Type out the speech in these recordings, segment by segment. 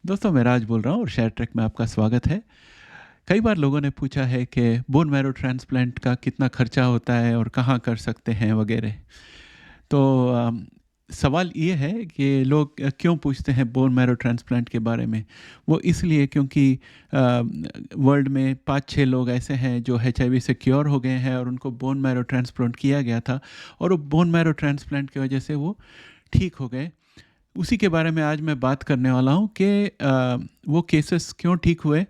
दोस्तों मैं राज बोल रहा हूँ और शेयर ट्रैक में आपका स्वागत है। कई बार लोगों ने पूछा है कि बोन मैरो ट्रांसप्लांट का कितना खर्चा होता है और कहाँ कर सकते हैं वगैरह। तो सवाल ये है कि लोग क्यों पूछते हैं बोन मैरो ट्रांसप्लांट के बारे में। वो इसलिए क्योंकि वर्ल्ड में 5-6 लोग ऐसे हैं जो HIV से क्योर हो गए हैं और उनको बोन मैरो ट्रांसप्लांट किया गया था और वो बोन मैरो ट्रांसप्लांट की वजह से वो ठीक हो गए। उसी के बारे में आज मैं बात करने वाला हूँ कि वो केसेस क्यों ठीक हुए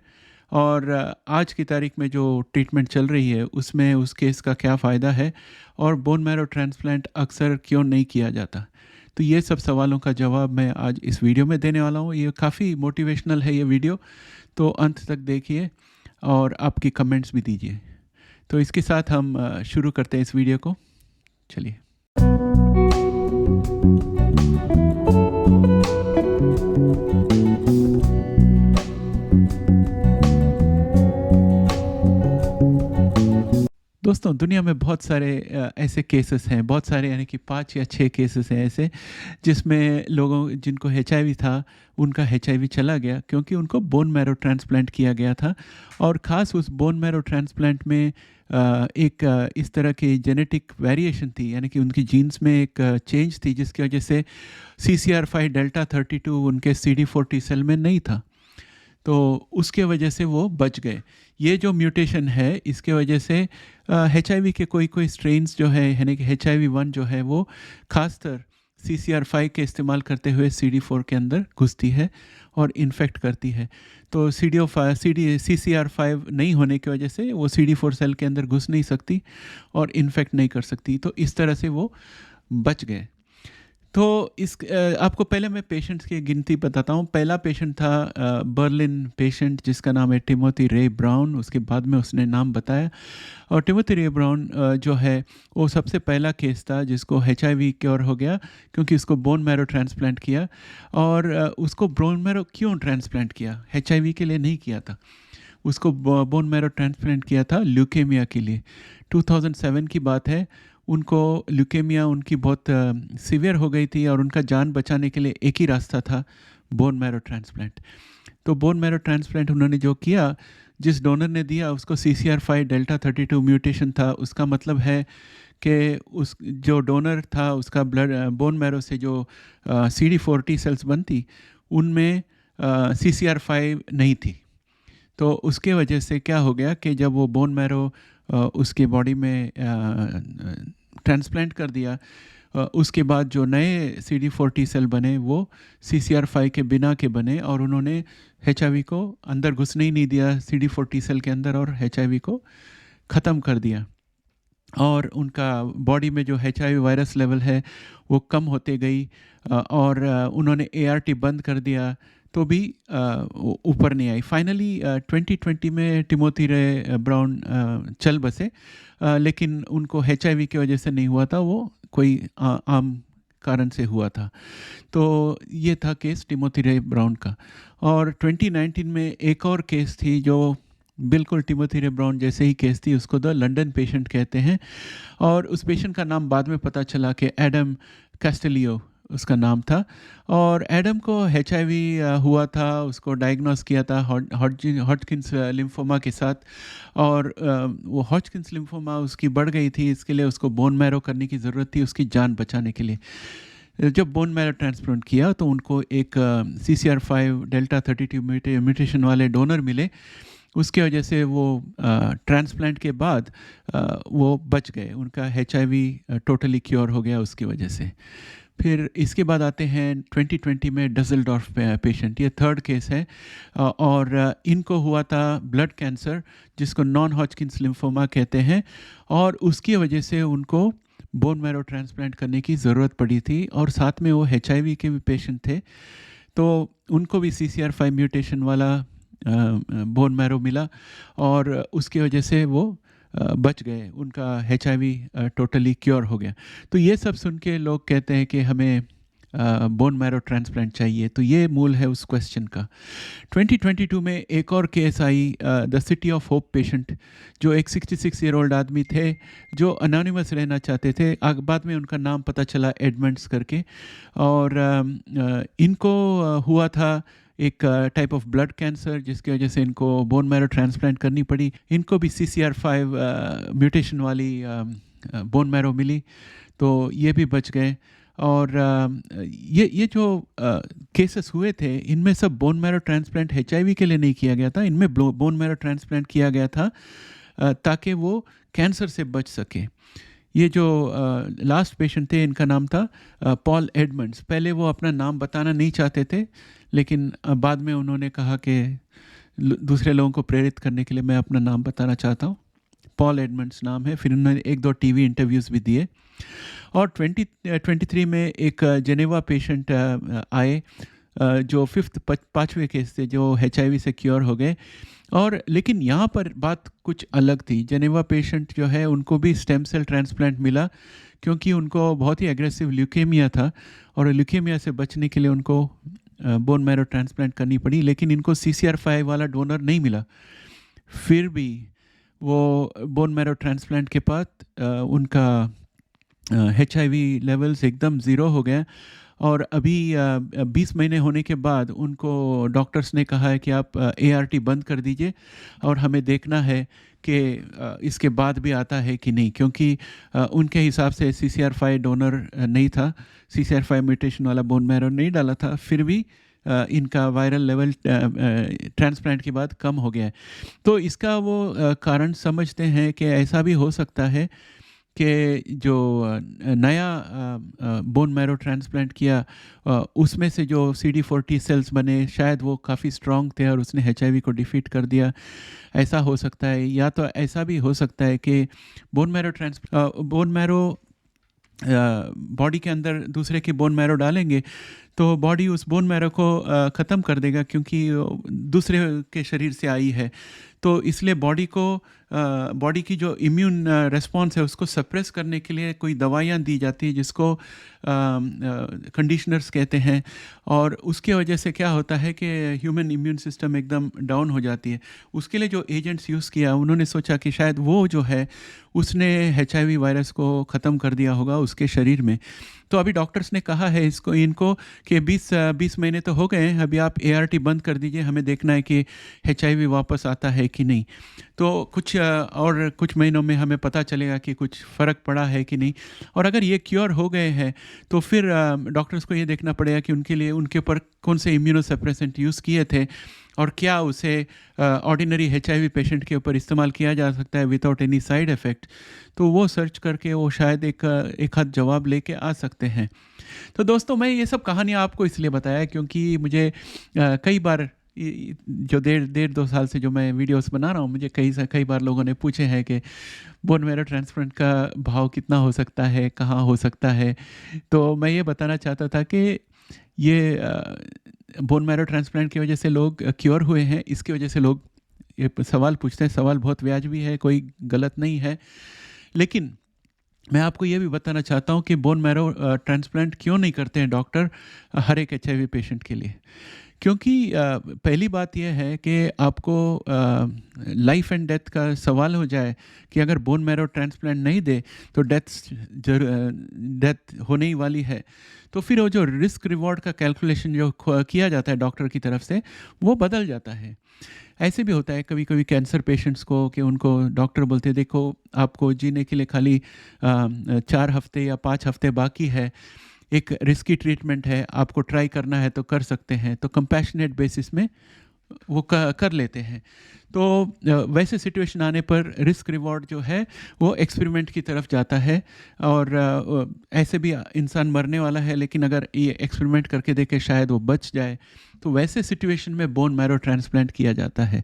और आज की तारीख में जो ट्रीटमेंट चल रही है उसमें उस केस का क्या फ़ायदा है और बोन मैरो ट्रांसप्लांट अक्सर क्यों नहीं किया जाता। तो ये सब सवालों का जवाब मैं आज इस वीडियो में देने वाला हूँ। ये काफ़ी मोटिवेशनल है ये वीडियो, तो अंत तक देखिए और आपकी कमेंट्स भी दीजिए। तो इसके साथ हम शुरू करते हैं इस वीडियो को। चलिए। दोस्तों दुनिया में बहुत सारे ऐसे केसेस हैं, बहुत सारे यानी कि 5 या 6 केसेस हैं ऐसे जिसमें लोगों जिनको HIV था उनका HIV चला गया क्योंकि उनको बोन मैरो ट्रांसप्लांट किया गया था। और ख़ास उस बोन मैरो ट्रांसप्लांट में एक इस तरह की जेनेटिक वेरिएशन थी, यानी कि उनकी जीन्स में एक चेंज थी जिसकी वजह से CCR5 डेल्टा 32 उनके CD4 T सेल में नहीं था, तो उसके वजह से वो बच गए। ये जो म्यूटेशन है इसके वजह से HIV के कोई स्ट्रेन्स जो है यानी कि HIV1 जो है वो खासतर CCR5 के इस्तेमाल करते हुए CD4 के अंदर घुसती है और इन्फेक्ट करती है। तो CCR5 नहीं होने की वजह से वो CD4 सेल के अंदर घुस नहीं सकती और इन्फेक्ट नहीं कर सकती, तो इस तरह से वो बच गए। तो आपको पहले मैं पेशेंट्स की गिनती बताता हूँ। पहला पेशेंट था बर्लिन पेशेंट जिसका नाम है टिमोथी रे ब्राउन। उसके बाद में उसने नाम बताया और टिमोथी रे ब्राउन जो है वो सबसे पहला केस था जिसको HIV क्योर हो गया क्योंकि उसको बोन मैरो ट्रांसप्लांट किया। और उसको बोन मैरो क्यों ट्रांसप्लांट किया? HIV के लिए नहीं किया था, उसको बोन मैरो ट्रांसप्लांट किया था ल्यूकेमिया के लिए। 2007 की बात है। उनको ल्यूकेमिया उनकी बहुत सीवियर हो गई थी और उनका जान बचाने के लिए एक ही रास्ता था, बोन मैरो ट्रांसप्लांट। तो बोन मैरो ट्रांसप्लांट उन्होंने जो किया, जिस डोनर ने दिया उसको CCR5 डेल्टा 32 म्यूटेशन था। उसका मतलब है कि उस जो डोनर था उसका ब्लड बोन मैरो से जो CD4 T सेल्स बनती उनमें CCR5 नहीं थी। तो उसके वजह से क्या हो गया कि जब वो बोन मैरो उसके बॉडी में ट्रांसप्लांट कर दिया, उसके बाद जो नए CD4 T सेल बने वो CCR5 के बिना के बने और उन्होंने HIV को अंदर घुसने ही नहीं दिया CD4 T सेल के अंदर और HIV को ख़त्म कर दिया। और उनका बॉडी में जो HIV वायरस लेवल है वो कम होते गई और उन्होंने ART बंद कर दिया तो भी ऊपर नहीं आई। फाइनली 2020 में टिमोथी रे ब्राउन चल बसे, लेकिन उनको HIV की वजह से नहीं हुआ था, वो कोई आम कारण से हुआ था। तो ये था केस टिमोथी रे ब्राउन का। और 2019 में एक और केस थी जो बिल्कुल टिमोथी रे ब्राउन जैसे ही केस थी, उसको द लंदन पेशेंट कहते हैं। और उस पेशेंट का नाम बाद में पता चला कि एडम कैस्टेलियो उसका नाम था। और एडम को HIV हुआ था, उसको डायग्नोस किया था हॉटकिंस लिम्फोमा के साथ। और वो हॉटकिंस लिम्फोमा उसकी बढ़ गई थी, इसके लिए उसको बोन मैरो करने की ज़रूरत थी उसकी जान बचाने के लिए। जब बोन मैरो ट्रांसप्लांट किया तो उनको एक CCR5 डेल्टा 32 म्यूटेशन वाले डोनर मिले। उसके वजह से वो ट्रांसप्लांट के बाद वो बच गए, उनका HIV टोटली क्योर हो गया उसकी वजह से। फिर इसके बाद आते हैं 2020 में डज़ल्डॉर्फ पेशेंट, ये थर्ड केस है। और इनको हुआ था ब्लड कैंसर जिसको नॉन हॉजकिंस लिम्फोमा कहते हैं और उसकी वजह से उनको बोन मैरो ट्रांसप्लांट करने की ज़रूरत पड़ी थी। और साथ में वो HIV के भी पेशेंट थे, तो उनको भी CCR5 म्यूटेशन वाला बोन मैरो मिला और उसकी वजह से वो बच गए, उनका HIV टोटली क्योर हो गया। तो ये सब सुन के लोग कहते हैं कि हमें बोन मैरो ट्रांसप्लांट चाहिए, तो ये मूल है उस क्वेश्चन का। 2022 में एक और case I, the city of hope patient, जो एक 66 ईयर ओल्ड आदमी थे जो अनोनिमस रहना चाहते थे। बाद में उनका नाम पता चला एडमंड्स करके। और इनको हुआ था एक टाइप ऑफ ब्लड कैंसर जिसकी वजह से इनको बोन मैरो ट्रांसप्लांट करनी पड़ी। इनको भी CCR5 म्यूटेशन वाली बोन मैरो मिली, तो ये भी बच गए। और ये जो केसेस हुए थे इनमें सब बोन मैरो ट्रांसप्लांट HIV के लिए नहीं किया गया था, इनमें बोन मैरो ट्रांसप्लांट किया गया था ताकि वो कैंसर से बच सके। ये जो लास्ट पेशेंट थे इनका नाम था पॉल एडमंड्स। पहले वो अपना नाम बताना नहीं चाहते थे, लेकिन बाद में उन्होंने कहा कि दूसरे लोगों को प्रेरित करने के लिए मैं अपना नाम बताना चाहता हूँ। पॉल एडमंड्स नाम है। फिर उन्होंने 1-2 TV इंटरव्यूज़ भी दिए। और 2023 में एक जेनेवा पेशेंट आए जो पाँचवें केस थे, जो HIV से क्योर हो गए। और लेकिन यहाँ पर बात कुछ अलग थी। जेनेवा पेशेंट जो है उनको भी स्टेम सेल ट्रांसप्लांट मिला, क्योंकि उनको बहुत ही एग्रेसिव ल्यूकेमिया था और ल्यूकेमिया से बचने के लिए उनको बोन मैरो ट्रांसप्लांट करनी पड़ी। लेकिन इनको CCR5 वाला डोनर नहीं मिला। फिर भी वो बोन मैरो ट्रांसप्लांट के बाद उनका HIV लेवल्स एकदम ज़ीरो हो गया। और अभी 20 महीने होने के बाद उनको डॉक्टर्स ने कहा है कि आप ART बंद कर दीजिए और हमें देखना है कि इसके बाद भी आता है कि नहीं, क्योंकि उनके हिसाब से CCR5 डोनर नहीं था, CCR5 म्यूटेशन वाला बोन मैरो नहीं डाला था। फिर भी इनका वायरल लेवल ट्रांसप्लांट के बाद कम हो गया है। तो इसका वो कारण समझते हैं कि ऐसा भी हो सकता है कि जो नया बोन मैरो ट्रांसप्लांट किया उसमें से जो CD4 सेल्स बने, शायद वो काफ़ी स्ट्रॉन्ग थे और उसने HIV को डिफीट कर दिया। ऐसा हो सकता है। या तो ऐसा भी हो सकता है कि बोन मैरो बॉडी के अंदर दूसरे की बोन मैरो डालेंगे तो बॉडी उस बोन मैरो को ख़त्म कर देगा, क्योंकि दूसरे के शरीर से आई है। तो इसलिए बॉडी की जो इम्यून रिस्पॉन्स है उसको सप्रेस करने के लिए कोई दवाइयाँ दी जाती है, जिसको कंडीशनर्स कहते हैं। और उसके वजह से क्या होता है कि ह्यूमन इम्यून सिस्टम एकदम डाउन हो जाती है। उसके लिए जो एजेंट्स यूज़ किया, उन्होंने सोचा कि शायद वो जो है उसने HIV वायरस को ख़त्म कर दिया होगा उसके शरीर में। तो अभी डॉक्टर्स ने कहा है इनको कि 20 महीने तो हो गए हैं, अभी आप ART बंद कर दीजिए, हमें देखना है कि HIV वापस आता है कि नहीं। तो कुछ महीनों में हमें पता चलेगा कि कुछ फ़र्क पड़ा है कि नहीं। और अगर ये क्योर हो गए हैं तो फिर डॉक्टर्स को ये देखना पड़ेगा कि उनके ऊपर कौन से इम्यूनोसप्रेसेंट यूज़ किए थे और क्या उसे ऑर्डिनरी HIV पेशेंट के ऊपर इस्तेमाल किया जा सकता है विदाउट एनी साइड इफ़ेक्ट। तो वो सर्च करके वो शायद एक हाथ जवाब लेके आ सकते हैं। तो दोस्तों, मैं ये सब कहानियाँ आपको इसलिए बताया क्योंकि मुझे कई बार जो 1.5-2 साल से जो मैं वीडियोस बना रहा हूँ, मुझे कई बार लोगों ने पूछे हैं कि बोन मैरो ट्रांसप्लांट का भाव कितना हो सकता है, कहाँ हो सकता है। तो मैं ये बताना चाहता था कि ये बोन मैरो ट्रांसप्लांट की वजह से लोग क्योर हुए हैं। इसकी वजह से लोग ये सवाल पूछते हैं। सवाल बहुत वाजिबी है, कोई गलत नहीं है। लेकिन मैं आपको ये भी बताना चाहता हूँ कि बोन मैरो ट्रांसप्लांट क्यों नहीं करते हैं डॉक्टर हर एक HIV पेशेंट के लिए। क्योंकि पहली बात यह है कि आपको लाइफ एंड डेथ का सवाल हो जाए कि अगर बोन मैरो ट्रांसप्लांट नहीं दे तो डेथ होने ही वाली है। तो फिर वो जो रिस्क रिवॉर्ड का कैलकुलेशन जो किया जाता है डॉक्टर की तरफ से, वो बदल जाता है। ऐसे भी होता है कभी कभी कैंसर पेशेंट्स को कि उनको डॉक्टर बोलते हैं देखो आपको जीने के लिए खाली 4 हफ्ते या 5 हफ्ते बाकी है, एक रिस्की ट्रीटमेंट है, आपको ट्राई करना है तो कर सकते हैं। तो कंपैशनेट बेसिस में वो कर लेते हैं। तो वैसे सिचुएशन आने पर रिस्क रिवॉर्ड जो है वो एक्सपेरिमेंट की तरफ जाता है। और ऐसे भी इंसान मरने वाला है, लेकिन अगर ये एक्सपेरिमेंट करके देखे शायद वो बच जाए, तो वैसे सिचुएशन में बोन मैरो ट्रांसप्लांट किया जाता है।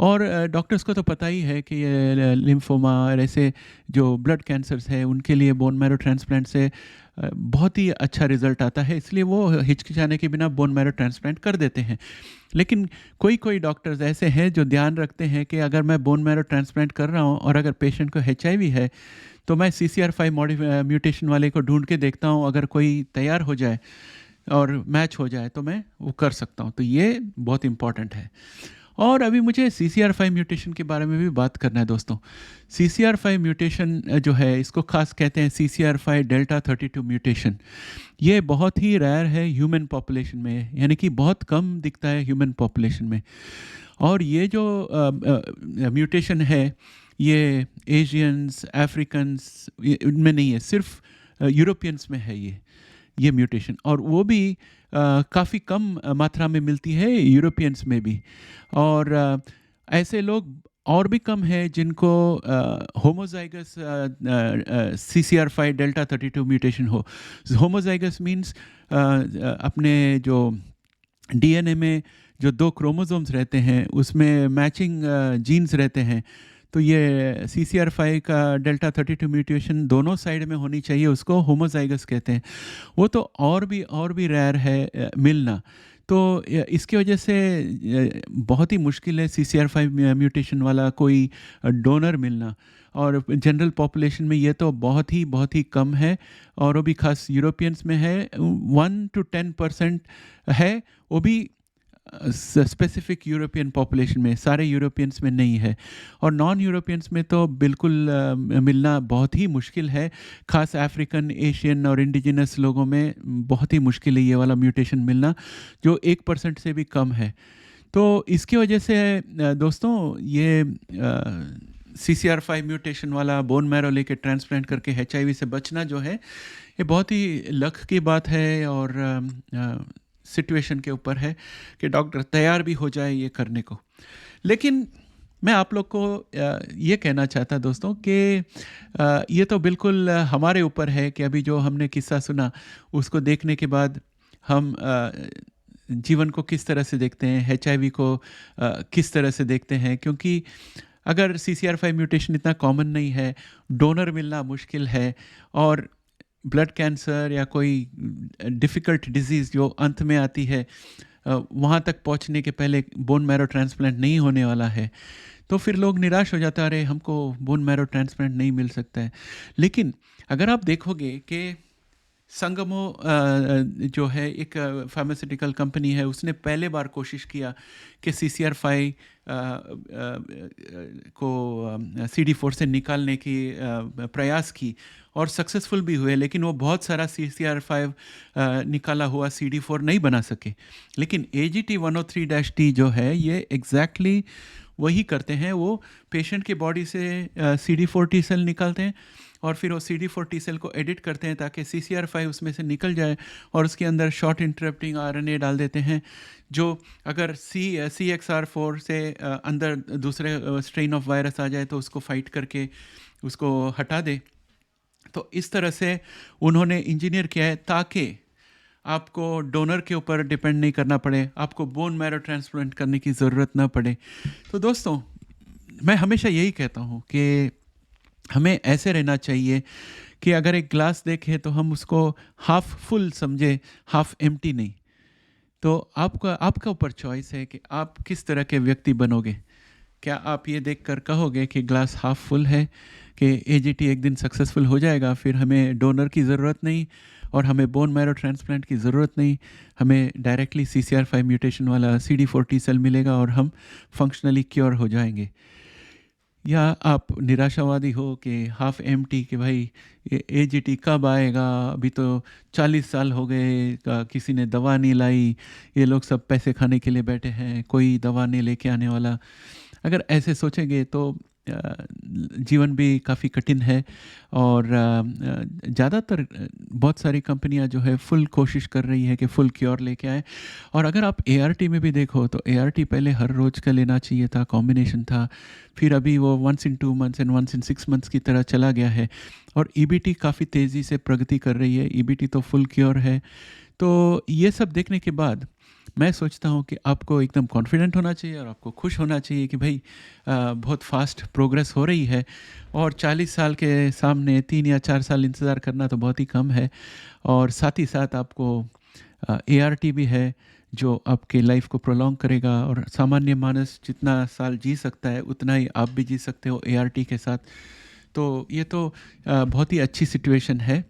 और डॉक्टर्स को तो पता ही है कि ये लिम्फोमा और ऐसे जो ब्लड कैंसर्स है उनके लिए बोन मैरो ट्रांसप्लांट से बहुत ही अच्छा रिजल्ट आता है, इसलिए वो हिचकिचाने के बिना बोन मैरो ट्रांसप्लांट कर देते हैं। लेकिन कोई डॉक्टर्स ऐसे हैं जो ध्यान रखते हैं कि अगर मैं बोन मैरो ट्रांसप्लांट कर रहा हूँ और अगर पेशेंट को HIV है तो मैं CCR5 म्यूटेशन वाले को ढूंढ के देखता हूँ, अगर कोई तैयार हो जाए और मैच हो जाए तो मैं वो कर सकता हूँ। तो ये बहुत इम्पॉर्टेंट है। और अभी मुझे CCR5 म्यूटेशन के बारे में भी बात करना है दोस्तों। CCR5 म्यूटेशन जो है, इसको खास कहते हैं CCR5 डेल्टा 32 म्यूटेशन। ये बहुत ही रेयर है ह्यूमन पॉपुलेशन में, यानी कि बहुत कम दिखता है ह्यूमन पॉपुलेशन में। और ये जो म्यूटेशन है, ये एशियंस, अफ्रीकन्स इनमें नहीं है, सिर्फ यूरोपियंस में है ये म्यूटेशन। और वो भी काफ़ी कम मात्रा में मिलती है यूरोपियंस में भी। और ऐसे लोग और भी कम है जिनको होमोजाइगस CCR5 डेल्टा 32 म्यूटेशन हो। होमोजाइगस मीन्स अपने जो DNA में जो 2 क्रोमोसोम्स रहते हैं उसमें मैचिंग जीन्स रहते हैं। तो ये CCR5 का डेल्टा 32 म्यूटेशन दोनों साइड में होनी चाहिए, उसको होमोजाइगस कहते हैं। वो तो और भी रेयर है मिलना। तो इसकी वजह से बहुत ही मुश्किल है CCR5 म्यूटेशन वाला कोई डोनर मिलना। और जनरल पॉपुलेशन में ये तो बहुत ही कम है, और वो भी खास यूरोपियंस में है। 1 to 10% है, वो भी स्पेसिफिक यूरोपियन पॉपुलेशन में, सारे यूरोपियंस में नहीं है। और नॉन यूरोपियंस में तो बिल्कुल मिलना बहुत ही मुश्किल है। खास अफ्रीकन, एशियन और इंडिजिनस लोगों में बहुत ही मुश्किल है ये वाला म्यूटेशन मिलना, जो 1% से भी कम है। तो इसकी वजह से दोस्तों ये CCR5 म्यूटेशन वाला बोन मैरो लेके ट्रांसप्लांट करके HIV से बचना जो है, ये बहुत ही लक की बात है। और सिचुएशन के ऊपर है कि डॉक्टर तैयार भी हो जाए ये करने को। लेकिन मैं आप लोग को ये कहना चाहता दोस्तों कि ये तो बिल्कुल हमारे ऊपर है कि अभी जो हमने किस्सा सुना उसको देखने के बाद हम जीवन को किस तरह से देखते हैं, HIV को किस तरह से देखते हैं। क्योंकि अगर CCR5 म्यूटेशन इतना कॉमन नहीं है, डोनर मिलना मुश्किल है, और ब्लड कैंसर या कोई डिफ़िकल्ट डिजीज़ जो अंत में आती है, वहाँ तक पहुँचने के पहले बोन मैरो ट्रांसप्लांट नहीं होने वाला है, तो फिर लोग निराश हो जाते हैं, अरे हमको बोन मैरो ट्रांसप्लांट नहीं मिल सकता है। लेकिन अगर आप देखोगे कि संगमो जो है एक फार्मास्यूटिकल कंपनी है, उसने पहले बार कोशिश किया कि CCR5 को CD4 से निकालने की प्रयास की, और सक्सेसफुल भी हुए। लेकिन वो बहुत सारा CCR5 निकाला हुआ CD4 नहीं बना सके। लेकिन AGT103-T जो है, ये एग्जैक्टली वही करते हैं। वो पेशेंट के बॉडी से CD4 T सेल निकालते हैं, और फिर वो CD4 T सेल को एडिट करते हैं ताकि CCR5 उसमें से निकल जाए, और उसके अंदर शॉर्ट इंटरप्टिंग RNA डाल देते हैं, जो अगर CXR4 से अंदर दूसरे स्ट्रेन ऑफ वायरस आ जाए तो उसको फाइट करके उसको हटा दे। तो इस तरह से उन्होंने इंजीनियर किया है ताकि आपको डोनर के ऊपर डिपेंड नहीं करना पड़े, आपको बोन मैरो ट्रांसप्लांट करने की ज़रूरत ना पड़े। तो दोस्तों, मैं हमेशा यही कहता हूँ कि हमें ऐसे रहना चाहिए कि अगर एक ग्लास देखें तो हम उसको हाफ फुल समझे, हाफ एम्प्टी नहीं। तो आपका ऊपर चॉइस है कि आप किस तरह के व्यक्ति बनोगे। क्या आप ये देखकर कहोगे कि ग्लास हाफ फुल है, कि AGT एक दिन सक्सेसफुल हो जाएगा, फिर हमें डोनर की ज़रूरत नहीं और हमें बोन मैरो ट्रांसप्लांट की ज़रूरत नहीं, हमें डायरेक्टली CCR5 म्यूटेशन वाला CD4 T सेल मिलेगा और हम फंक्शनली क्योर हो जाएंगे। या आप निराशावादी हो कि हाफ एम्प्टी, कि भाई ये AGT कब आएगा, अभी तो 40 साल हो गए, किसी ने दवा नहीं लाई, ये लोग सब पैसे खाने के लिए बैठे हैं, कोई दवा नहीं लेके आने वाला। अगर ऐसे सोचेंगे तो जीवन भी काफ़ी कठिन है। और ज़्यादातर बहुत सारी कंपनियां जो है फुल कोशिश कर रही है कि फुल क्योर लेके आए। और अगर आप ART में भी देखो तो ART पहले हर रोज़ का लेना चाहिए था, कॉम्बिनेशन था, फिर अभी वो 1 in 2 months and 1 in 6 months की तरह चला गया है। और EBT काफ़ी तेज़ी से प्रगति कर रही है, EBT तो फुल क्योर है। तो ये सब देखने के बाद मैं सोचता हूँ कि आपको एकदम कॉन्फिडेंट होना चाहिए और आपको खुश होना चाहिए कि भाई बहुत फास्ट प्रोग्रेस हो रही है। और 40 साल के सामने 3 या 4 साल इंतज़ार करना तो बहुत ही कम है। और साथ ही साथ आपको ART भी है जो आपके लाइफ को प्रोलॉन्ग करेगा, और सामान्य मानस जितना साल जी सकता है उतना ही आप भी जी सकते हो ART के साथ। तो ये तो बहुत ही अच्छी सिचुएशन है।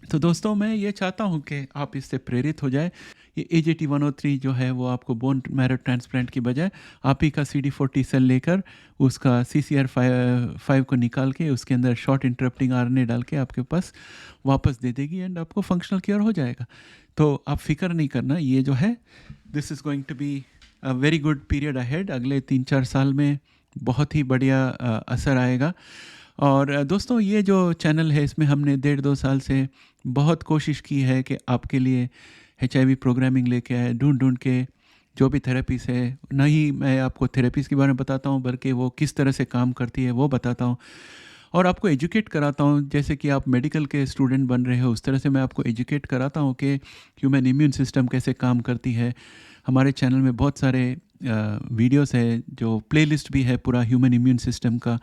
तो दोस्तों मैं ये चाहता हूँ कि आप इससे प्रेरित हो जाए। ये AGT103 जो है वो आपको बोन मैरो ट्रांसप्लांट की बजाय आप ही का CD40 सेल लेकर उसका CCR5 को निकाल के उसके अंदर शॉर्ट इंटरप्टिंग RNA डाल के आपके पास वापस दे देगी एंड आपको फंक्शनल क्योर हो जाएगा। तो आप फिक्र नहीं करना, ये जो है this is going to be a very good period ahead. अगले 3-4 साल में बहुत ही बढ़िया असर आएगा। और दोस्तों ये जो चैनल है इसमें हमने 1.5-2 साल से बहुत कोशिश की है कि आपके लिए HIV प्रोग्रामिंग लेके आए, ढूंढ के जो भी थेरेपीज है। नहीं मैं आपको थेरेपीज़ के बारे में बताता हूँ, बल्कि वो किस तरह से काम करती है वो बताता हूँ और आपको एजुकेट कराता हूँ। जैसे कि आप मेडिकल के स्टूडेंट बन रहे हो उस तरह से मैं आपको एजुकेट कराता हूँ कि ह्यूमन इम्यून सिस्टम कैसे काम करती है। हमारे चैनल में बहुत सारे वीडियोस है, जो प्लेलिस्ट भी है पूरा ह्यूमन इम्यून सिस्टम का,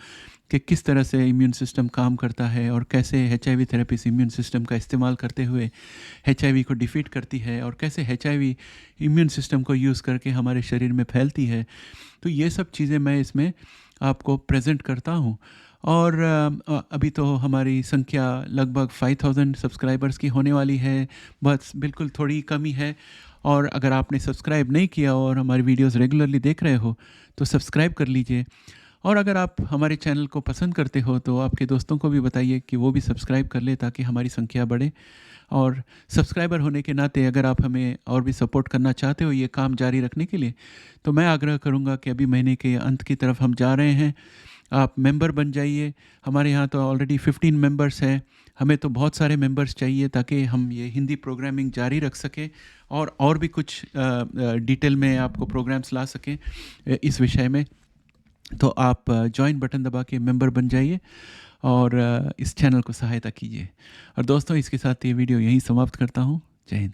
कि किस तरह से इम्यून सिस्टम काम करता है और कैसे HIV थेरेपी इम्यून सिस्टम का इस्तेमाल करते हुए HIV को डिफीट करती है और कैसे HIV इम्यून सिस्टम को यूज़ करके हमारे शरीर में फैलती है। तो ये सब चीज़ें मैं इसमें आपको प्रेजेंट करता हूँ। और अभी तो हमारी संख्या लगभग 5000 सब्सक्राइबर्स की होने वाली है, बस बिल्कुल थोड़ी कमी है। और अगर आपने सब्सक्राइब नहीं किया और हमारी वीडियोस रेगुलरली देख रहे हो तो सब्सक्राइब कर लीजिए। और अगर आप हमारे चैनल को पसंद करते हो तो आपके दोस्तों को भी बताइए कि वो भी सब्सक्राइब कर ले, ताकि हमारी संख्या बढ़े। और सब्सक्राइबर होने के नाते अगर आप हमें और भी सपोर्ट करना चाहते हो ये काम जारी रखने के लिए, तो मैं आग्रह करूँगा कि अभी महीने के अंत की तरफ हम जा रहे हैं, आप मेंबर बन जाइए। हमारे यहाँ तो ऑलरेडी 15 मेंबर्स हैं, हमें तो बहुत सारे मेंबर्स चाहिए ताकि हम ये हिंदी प्रोग्रामिंग जारी रख सकें और भी कुछ डिटेल में आपको प्रोग्राम्स ला सकें इस विषय में। तो आप जॉइन बटन दबा के मेंबर बन जाइए और इस चैनल को सहायता कीजिए। और दोस्तों इसके साथ ये वीडियो यहीं समाप्त करता हूँ। जय हिंद।